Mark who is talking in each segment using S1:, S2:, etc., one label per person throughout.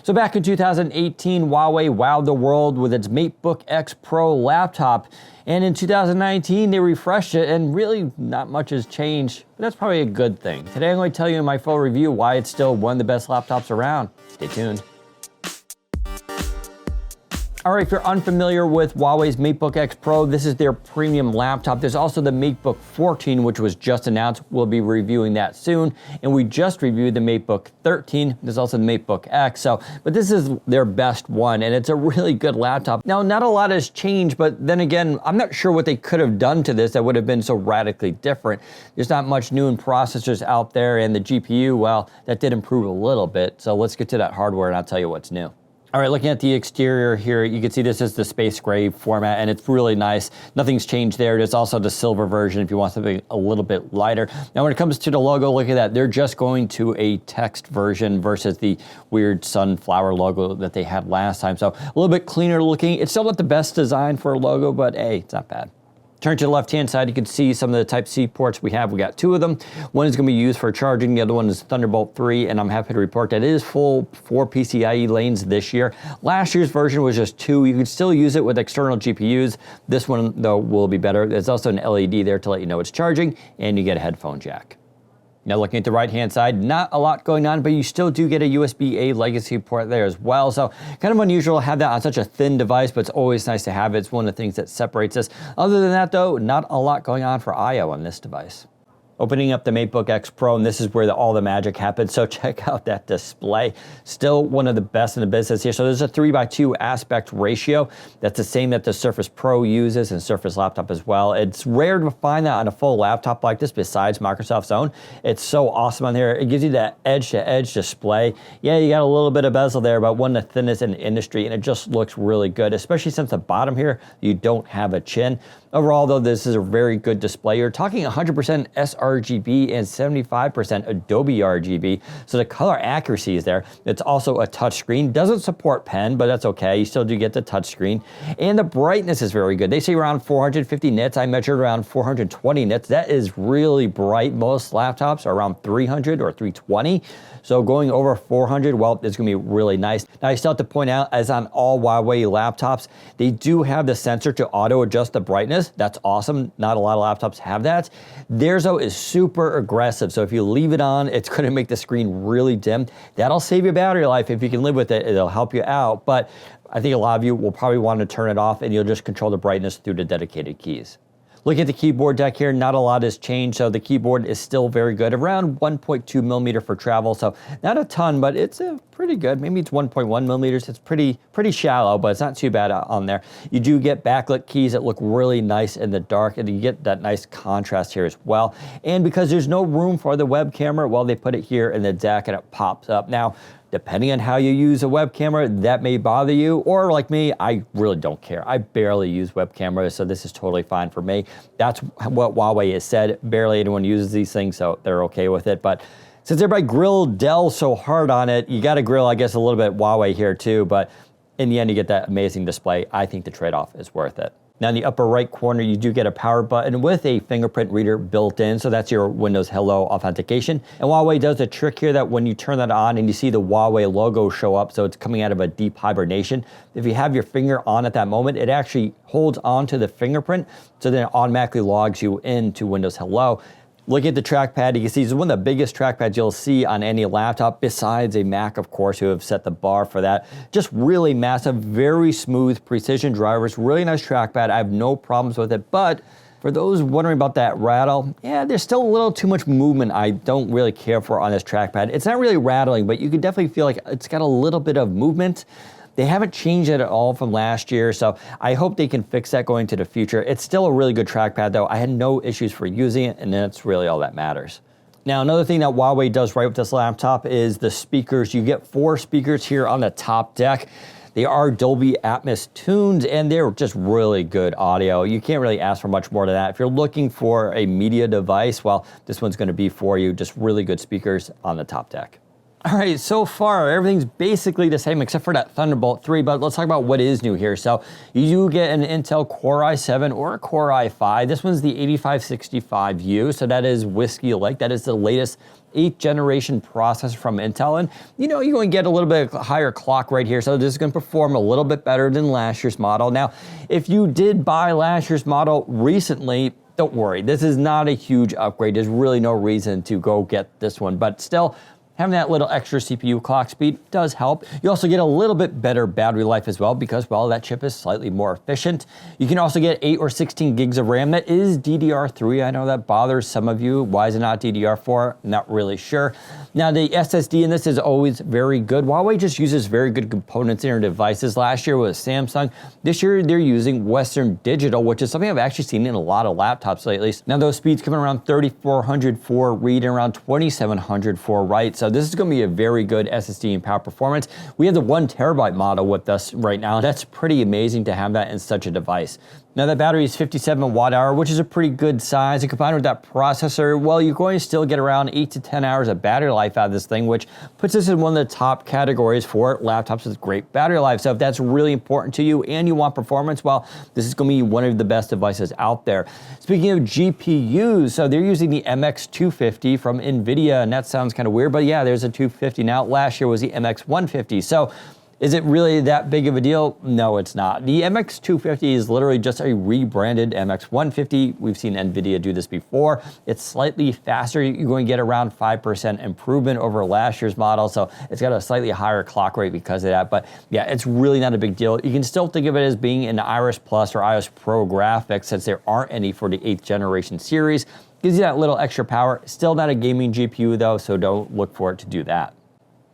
S1: So back in 2018, Huawei wowed the world with its MateBook X Pro laptop. And in 2019, they refreshed it, and really not much has changed, but that's probably a good thing. Today, I'm going to tell you in my full review why it's still one of the best laptops around. Stay tuned. All right, if you're unfamiliar with Huawei's MateBook X Pro, this is their premium laptop. There's also the MateBook 14, which was just announced. We'll be reviewing that soon. And we just reviewed the MateBook 13. There's also the MateBook X. But this is their best one, and it's a really good laptop. Now, not a lot has changed, but then again, I'm not sure what they could have done to this that would have been so radically different. There's not much new in processors out there, and the GPU, well, that did improve a little bit. So let's get to that hardware, and I'll tell you what's new. All right, looking at the exterior here, you can see this is the space gray format, and it's really nice. Nothing's changed there. There's also the silver version if you want something a little bit lighter. Now, when it comes to the logo, look at that. They're just going to a text version versus the weird sunflower logo that they had last time. So a little bit cleaner looking. It's still not the best design for a logo, but hey, it's not bad. Turn to the left-hand side, you can see some of the Type-C ports we have. We got two of them. One is going to be used for charging. The other one is Thunderbolt 3, and I'm happy to report that it is full 4 PCIe lanes this year. Last year's version was just 2. You can still use it with external GPUs. This one, though, will be better. There's also an LED there to let you know it's charging, and you get a headphone jack. Now looking at the right-hand side, not a lot going on, but you still do get a USB-A legacy port there as well. So kind of unusual to have that on such a thin device, but it's always nice to have it. It's one of the things that separates us. Other than that though, not a lot going on for I/O on this device. Opening up the MateBook X Pro, and this is where all the magic happens. So check out that display. Still one of the best in the business here. So there's a 3:2 aspect ratio. That's the same that the Surface Pro uses and Surface Laptop as well. It's rare to find that on a full laptop like this besides Microsoft's own. It's so awesome on here. It gives you that edge-to-edge display. Yeah, you got a little bit of bezel there, but one of the thinnest in the industry, and it just looks really good, especially since the bottom here, you don't have a chin. Overall, though, this is a very good display. You're talking 100% sRGB and 75% Adobe RGB, so the color accuracy is there. It's also a touchscreen. Doesn't support pen, but that's okay. You still do get the touchscreen. And the brightness is very good. They say around 450 nits. I measured around 420 nits. That is really bright. Most laptops are around 300 or 320. So going over 400, well, it's gonna be really nice. Now, I still have to point out, as on all Huawei laptops, they do have the sensor to auto adjust the brightness. That's awesome. Not a lot of laptops have that. Theirs, though, is super aggressive. So if you leave it on, it's gonna make the screen really dim. That'll save your battery life. If you can live with it, it'll help you out. But I think a lot of you will probably want to turn it off, and you'll just control the brightness through the dedicated keys. Looking at the keyboard deck here, not a lot has changed, so the keyboard is still very good, around 1.2 millimeter for travel, so not a ton, but it's pretty good. Maybe it's 1.1 millimeters. It's pretty shallow, but it's not too bad on there. You do get backlit keys that look really nice in the dark, and you get that nice contrast here as well. And because there's no room for the web camera, well, they put it here in the deck, and it pops up. Now, depending on how you use a web camera, that may bother you, or like me, I really don't care. I barely use web cameras, so this is totally fine for me. That's what Huawei has said. Barely anyone uses these things, so they're okay with it. But since everybody grilled Dell so hard on it, you gotta grill, I guess, a little bit Huawei here too, but in the end, you get that amazing display. I think the trade-off is worth it. Now in the upper right corner, you do get a power button with a fingerprint reader built in, so that's your Windows Hello authentication. And Huawei does a trick here that when you turn that on and you see the Huawei logo show up, so it's coming out of a deep hibernation, if you have your finger on at that moment, it actually holds onto the fingerprint, so then it automatically logs you into Windows Hello. Looking at the trackpad, you can see it's one of the biggest trackpads you'll see on any laptop, besides a Mac, of course, who have set the bar for that. Just really massive, very smooth, precision drivers, really nice trackpad. I have no problems with it, but for those wondering about that rattle, yeah, there's still a little too much movement I don't really care for on this trackpad. It's not really rattling, but you can definitely feel like it's got a little bit of movement. They haven't changed it at all from last year, so I hope they can fix that going into the future. It's still a really good trackpad though. I had no issues for using it, and that's really all that matters. Now, another thing that Huawei does right with this laptop is the speakers. You get 4 speakers here on the top deck. They are Dolby Atmos tuned, and they're just really good audio. You can't really ask for much more than that. If you're looking for a media device, well, this one's gonna be for you. Just really good speakers on the top deck. All right, so far everything's basically the same except for that Thunderbolt 3, but let's talk about what is new here. So you do get an Intel Core i7 or a Core i5. This one's the 8565U, so that is Whiskey Lake. That is the latest 8th generation processor from Intel, and you're going to get a little bit higher clock right here, so this is going to perform a little bit better than last year's model. Now, if you did buy last year's model recently, don't worry, this is not a huge upgrade. There's really no reason to go get this one, but still, having that little extra CPU clock speed does help. You also get a little bit better battery life as well because, well, that chip is slightly more efficient. You can also get 8 or 16 gigs of RAM. That is DDR3. I know that bothers some of you. Why is it not DDR4? Not really sure. Now, the SSD in this is always very good. Huawei just uses very good components in their devices. Last year was Samsung. This year, they're using Western Digital, which is something I've actually seen in a lot of laptops lately. Now, those speeds come around 3,400 for read and around 2,700 for write. So this is going to be a very good SSD and power performance. We have the 1 terabyte model with us right now. That's pretty amazing to have that in such a device. Now that battery is 57 watt hour, which is a pretty good size. And combined with that processor, well, you're going to still get around 8 to 10 hours of battery life out of this thing, which puts us in one of the top categories for laptops with great battery life. So if that's really important to you and you want performance, well, this is going to be one of the best devices out there. Speaking of GPUs, so they're using the MX250 from NVIDIA, and that sounds kind of weird, but yeah, there's a 250 now. Last year was the MX150. So is it really that big of a deal? No, it's not. The MX250 is literally just a rebranded MX150. We've seen NVIDIA do this before. It's slightly faster. You're going to get around 5% improvement over last year's model, so it's got a slightly higher clock rate because of that. But yeah, it's really not a big deal. You can still think of it as being an Iris Plus or Iris Pro graphics, since there aren't any for the 8th generation series. Gives you that little extra power. Still not a gaming GPU though, so don't look for it to do that.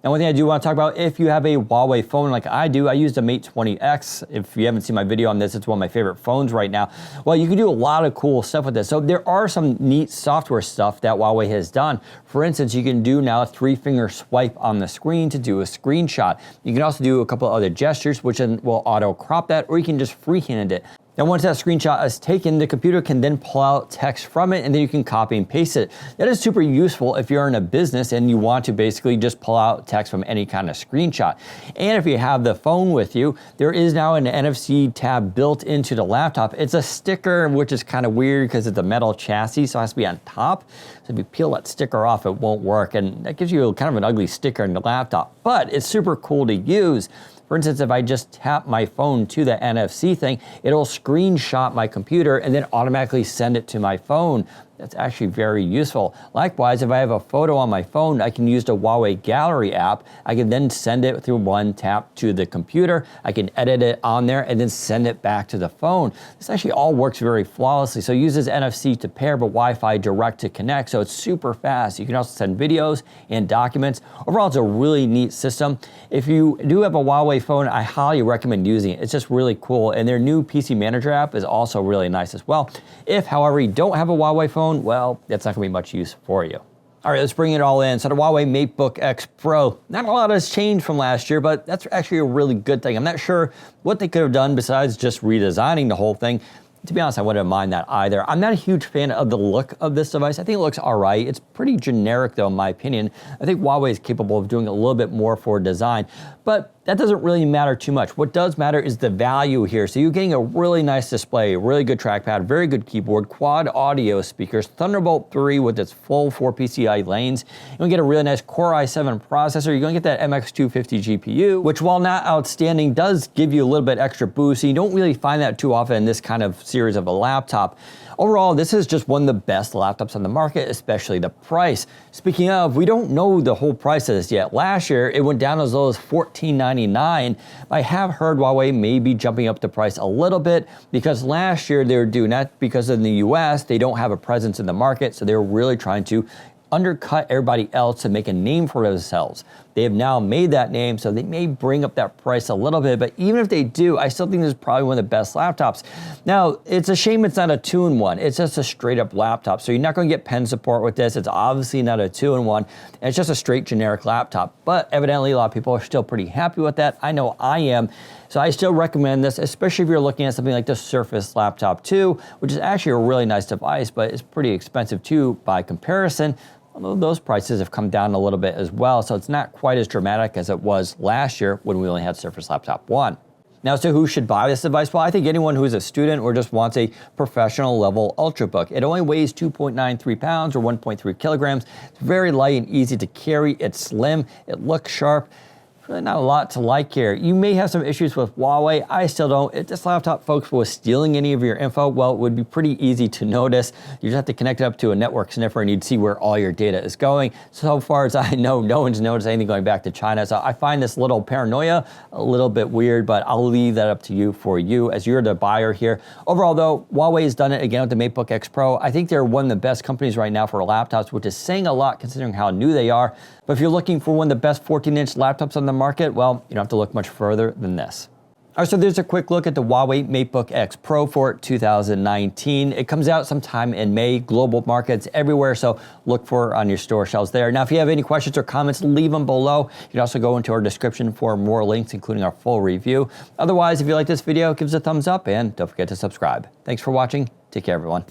S1: And one thing I do want to talk about, if you have a Huawei phone like I do, I use the Mate 20X. If you haven't seen my video on this, it's one of my favorite phones right now. Well, you can do a lot of cool stuff with this. So there are some neat software stuff that Huawei has done. For instance, you can do now a 3-finger swipe on the screen to do a screenshot. You can also do a couple of other gestures, which then will auto crop that, or you can just freehand it. Now, once that screenshot is taken, the computer can then pull out text from it, and then you can copy and paste it. That is super useful if you're in a business and you want to basically just pull out text from any kind of screenshot. And if you have the phone with you, there is now an NFC tab built into the laptop. It's a sticker, which is kind of weird because it's a metal chassis, so it has to be on top. So if you peel that sticker off, it won't work, and that gives you kind of an ugly sticker in the laptop. But it's super cool to use. For instance, if I just tap my phone to the NFC thing, it'll screenshot my computer and then automatically send it to my phone. That's actually very useful. Likewise, if I have a photo on my phone, I can use the Huawei Gallery app. I can then send it through one tap to the computer. I can edit it on there and then send it back to the phone. This actually all works very flawlessly. So it uses NFC to pair, but Wi-Fi direct to connect. So it's super fast. You can also send videos and documents. Overall, it's a really neat system. If you do have a Huawei phone, I highly recommend using it. It's just really cool. And their new PC Manager app is also really nice as well. If, however, you don't have a Huawei phone, well, that's not going to be much use for you. All right, let's bring it all in. So the Huawei MateBook X Pro, not a lot has changed from last year, but that's actually a really good thing. I'm not sure what they could have done besides just redesigning the whole thing. To be honest, I wouldn't mind that either. I'm not a huge fan of the look of this device. I think it looks all right. It's pretty generic though, in my opinion. I think Huawei is capable of doing a little bit more for design, but that doesn't really matter too much. What does matter is the value here. So you're getting a really nice display, really good trackpad, very good keyboard, quad audio speakers, Thunderbolt 3 with its full 4 PCI lanes. You're gonna get a really nice Core i7 processor. You're gonna get that MX250 GPU, which while not outstanding, does give you a little bit extra boost. So you don't really find that too often in this kind of series of a laptop. Overall, this is just one of the best laptops on the market, especially the price. Speaking of, we don't know the whole price of this yet. Last year, it went down as low as $14.99. I have heard Huawei may be jumping up the price a little bit because last year they were due, not because in the US, they don't have a presence in the market, so they were really trying to undercut everybody else to make a name for themselves. They have now made that name, so they may bring up that price a little bit, but even if they do, I still think this is probably one of the best laptops. Now, it's a shame it's not a 2-in-1. It's just a straight up laptop, so you're not gonna get pen support with this. It's obviously not a 2-in-1, and it's just a straight generic laptop, but evidently a lot of people are still pretty happy with that. I know I am. So I still recommend this, especially if you're looking at something like the Surface Laptop 2, which is actually a really nice device, but it's pretty expensive too by comparison. Although those prices have come down a little bit as well, so it's not quite as dramatic as it was last year when we only had Surface Laptop 1. Now, so who should buy this device? Well, I think anyone who's a student or just wants a professional level Ultrabook. It only weighs 2.93 pounds or 1.3 kilograms. It's very light and easy to carry. It's slim. It looks sharp. Really not a lot to like here. You may have some issues with Huawei. I still don't. If this laptop, folks, was stealing any of your info, well, it would be pretty easy to notice. You just have to connect it up to a network sniffer and you'd see where all your data is going. So far as I know, no one's noticed anything going back to China. So I find this little paranoia a little bit weird, but I'll leave that up to you as you're the buyer here. Overall, though, Huawei has done it again with the MateBook X Pro. I think they're one of the best companies right now for laptops, which is saying a lot considering how new they are. But if you're looking for one of the best 14-inch laptops on the market, well, you don't have to look much further than this. All right, so there's a quick look at the Huawei MateBook X Pro for 2019. It comes out sometime in May, global markets everywhere, so look for it on your store shelves there. Now, if you have any questions or comments, leave them below. You can also go into our description for more links, including our full review. Otherwise, if you like this video, give us a thumbs up and don't forget to subscribe. Thanks for watching. Take care, everyone.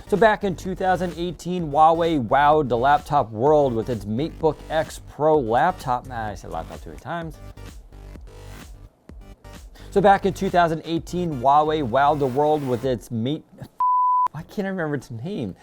S1: So back in 2018, Huawei wowed the laptop world with its MateBook X Pro laptop. I said laptop too many times. So back in 2018, Huawei wowed the world with its Why can't I remember its name?